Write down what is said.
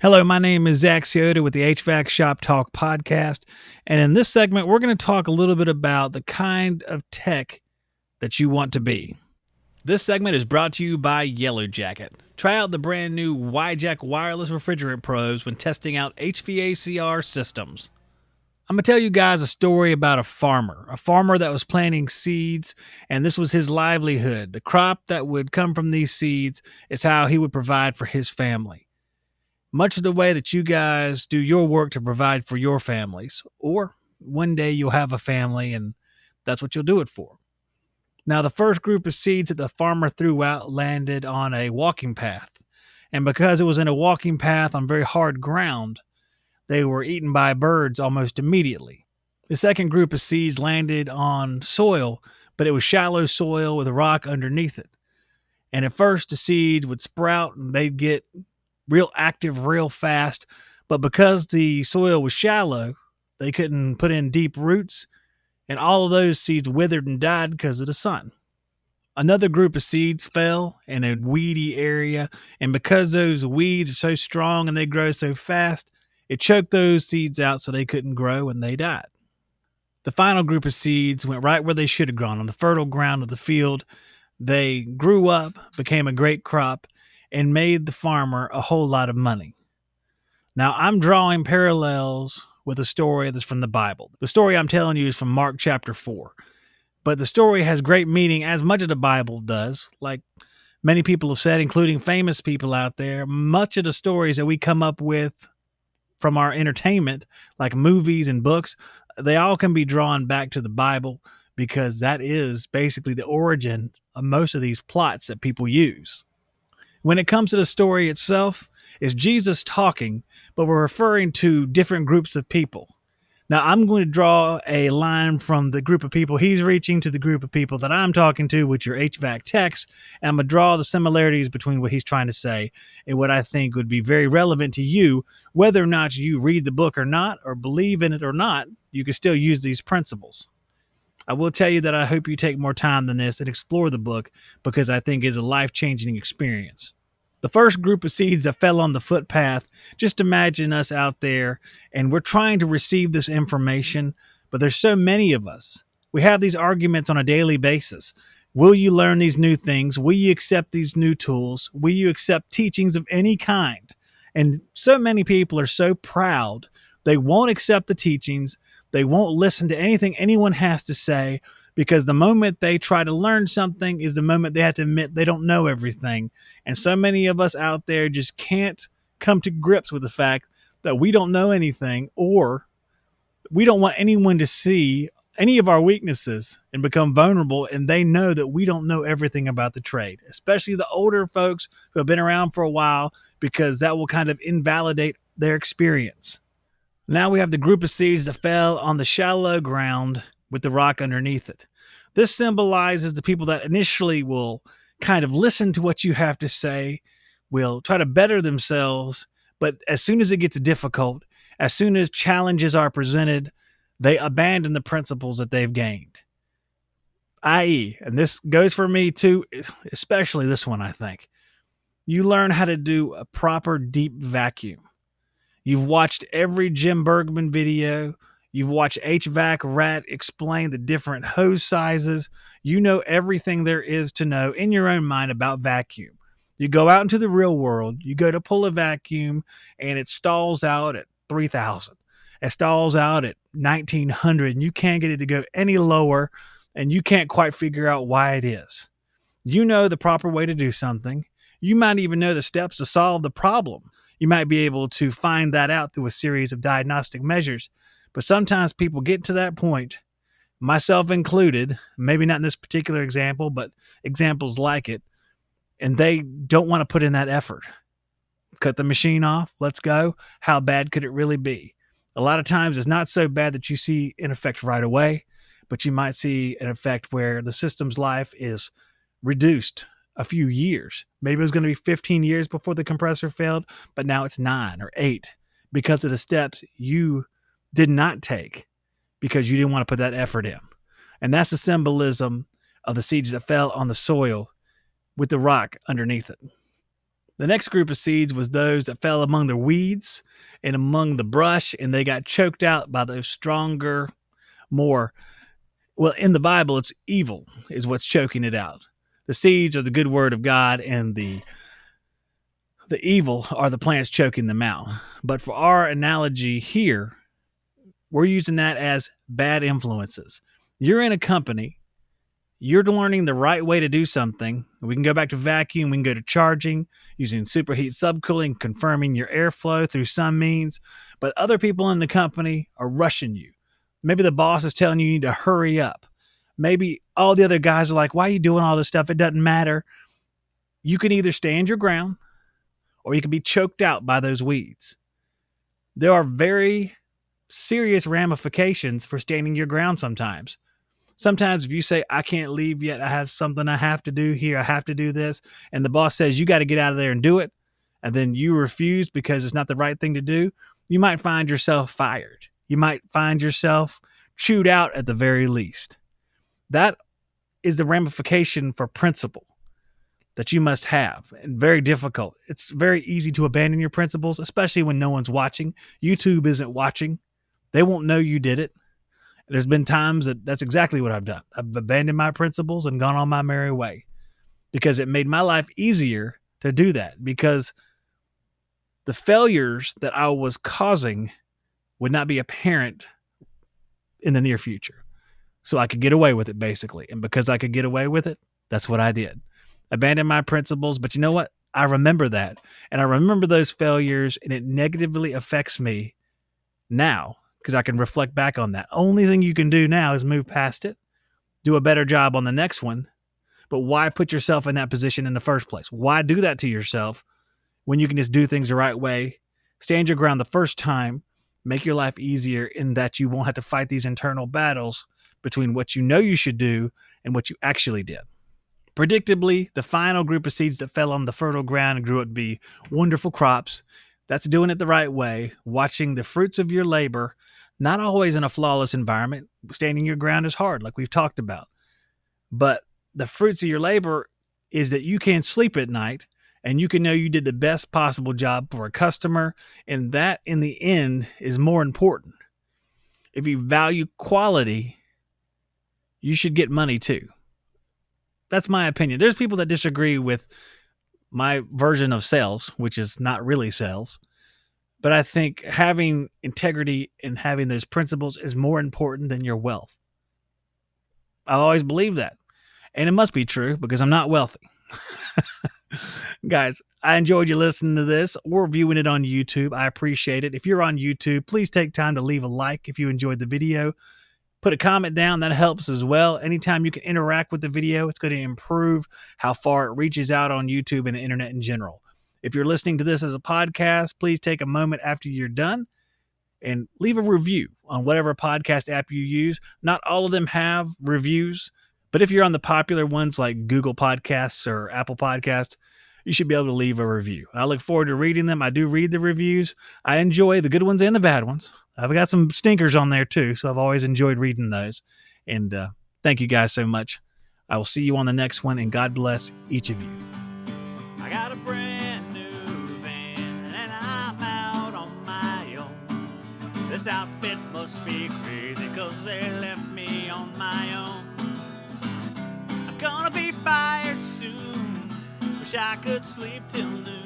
Hello, my name is Zach Ciota with the HVAC Shop Talk podcast. And in this segment, we're going to talk a little bit about the kind of tech that you want to be. This segment is brought to you by Yellow Jacket. Try out the brand new Y-Jack wireless refrigerant probes when testing out HVACR systems. I'm going to tell you guys a story about a farmer that was planting seeds, and this was his livelihood. The crop that would come from these seeds is how he would provide for his family. Much of the way that you guys do your work to provide for your families, or one day you'll have a family and that's what you'll do it for. Now, the first group of seeds that the farmer threw out landed on a walking path. And because it was in a walking path on very hard ground, they were eaten by birds almost immediately. The second group of seeds landed on soil, but it was shallow soil with a rock underneath it. And at first, the seeds would sprout and they'd get real active real fast, but because the soil was shallow, they couldn't put in deep roots, and all of those seeds withered and died because of the sun. Another group of seeds fell in a weedy area, and because those weeds are so strong and they grow so fast, it choked those seeds out so they couldn't grow and they died. The final group of seeds went right where they should have gone, on the fertile ground of the field. They grew up, became a great crop, and made the farmer a whole lot of money. Now, I'm drawing parallels with a story that's from the Bible. The story I'm telling you is from Mark chapter 4. But the story has great meaning, as much of the Bible does. Like many people have said, including famous people out there, much of the stories that we come up with from our entertainment, like movies and books, they all can be drawn back to the Bible because that is basically the origin of most of these plots that people use. When it comes to the story itself, it's Jesus talking, but we're referring to different groups of people. Now, I'm going to draw a line from the group of people he's reaching to the group of people that I'm talking to, which are HVAC techs, and I'm going to draw the similarities between what he's trying to say and what I think would be very relevant to you, whether or not you read the book or not, or believe in it or not, you can still use these principles. I will tell you that I hope you take more time than this and explore the book because I think it's a life-changing experience. The first group of seeds that fell on the footpath, just imagine us out there and we're trying to receive this information, but there's so many of us. We have these arguments on a daily basis. Will you learn these new things? Will you accept these new tools? Will you accept teachings of any kind? And so many people are so proud. They won't accept the teachings. They won't listen to anything anyone has to say because the moment they try to learn something is the moment they have to admit they don't know everything. And so many of us out there just can't come to grips with the fact that we don't know anything, or we don't want anyone to see any of our weaknesses and become vulnerable, and they know that we don't know everything about the trade, especially the older folks who have been around for a while, because that will kind of invalidate their experience. Now we have the group of seeds that fell on the shallow ground with the rock underneath it. This symbolizes the people that initially will kind of listen to what you have to say, will try to better themselves, but as soon as it gets difficult, as soon as challenges are presented, they abandon the principles that they've gained. I.e., and this goes for me too, especially this one, I think, you learn how to do a proper deep vacuum. You've watched every Jim Bergman video. You've watched HVAC Rat explain the different hose sizes. You know everything there is to know in your own mind about vacuum. You go out into the real world, you go to pull a vacuum, and it stalls out at 3,000. It stalls out at 1,900, and you can't get it to go any lower, and you can't quite figure out why it is. You know the proper way to do something. You might even know the steps to solve the problem. You might be able to find that out through a series of diagnostic measures. But sometimes people get to that point, myself included, maybe not in this particular example, but examples like it, and they don't want to put in that effort. Cut the machine off, let's go. How bad could it really be? A lot of times it's not so bad that you see an effect right away, but you might see an effect where the system's life is reduced a few years. Maybe it was going to be 15 years before the compressor failed, but now it's 9 or 8 because of the steps you did not take because you didn't want to put that effort in. And that's the symbolism of the seeds that fell on the soil with the rock underneath it. The next group of seeds was those that fell among the weeds and among the brush, and they got choked out by those stronger, more, well, in the Bible, it's evil is what's choking it out. The seeds are the good word of God, and the evil are the plants choking them out. But for our analogy here, we're using that as bad influences. You're in a company, you're learning the right way to do something. We can go back to vacuum, we can go to charging, using superheat subcooling, confirming your airflow through some means. But other people in the company are rushing you. Maybe the boss is telling you need to hurry up. Maybe all the other guys are like, why are you doing all this stuff? It doesn't matter. You can either stand your ground or you can be choked out by those weeds. There are very serious ramifications for standing your ground sometimes. Sometimes if you say, I can't leave yet, I have something I have to do here, I have to do this, and the boss says you got to get out of there and do it, and then you refuse because it's not the right thing to do, you might find yourself fired. You might find yourself chewed out at the very least. That is the ramification for principle that you must have, and very difficult. It's very easy to abandon your principles, especially when no one's watching. YouTube isn't watching. They won't know you did it. There's been times that's exactly what I've done. I've abandoned my principles and gone on my merry way because it made my life easier to do that, because the failures that I was causing would not be apparent in the near future. So I could get away with it, basically. And because I could get away with it, that's what I did. Abandon my principles. But you know what? I remember that. And I remember those failures, and it negatively affects me now because I can reflect back on that. Only thing you can do now is move past it, do a better job on the next one. But why put yourself in that position in the first place? Why do that to yourself when you can just do things the right way, stand your ground the first time, make your life easier in that you won't have to fight these internal battles between what you know you should do and what you actually did. Predictably, the final group of seeds that fell on the fertile ground and grew up to be wonderful crops. That's doing it the right way, watching the fruits of your labor, not always in a flawless environment. Standing your ground is hard, like we've talked about. But the fruits of your labor is that you can sleep at night and you can know you did the best possible job for a customer. And that, in the end, is more important. If you value quality, you should get money too. That's my opinion. There's people that disagree with my version of sales, which is not really sales. But I think having integrity and having those principles is more important than your wealth. I always believe that. And it must be true because I'm not wealthy. Guys, I enjoyed you listening to this or viewing it on YouTube. I appreciate it. If you're on YouTube, please take time to leave a like if you enjoyed the video. Put a comment down. That helps as well. Anytime you can interact with the video, it's going to improve how far it reaches out on YouTube and the internet in general. If you're listening to this as a podcast, please take a moment after you're done and leave a review on whatever podcast app you use. Not all of them have reviews, but if you're on the popular ones like Google Podcasts or Apple Podcasts, you should be able to leave a review. I look forward to reading them. I do read the reviews. I enjoy the good ones and the bad ones. I've got some stinkers on there too, so I've always enjoyed reading those. And thank you guys so much. I will see you on the next one, and God bless each of you. I got a brand new van, and I'm out on my own. This outfit must be crazy, 'cause they left me on my own. I'm gonna be fired soon. Wish I could sleep till noon.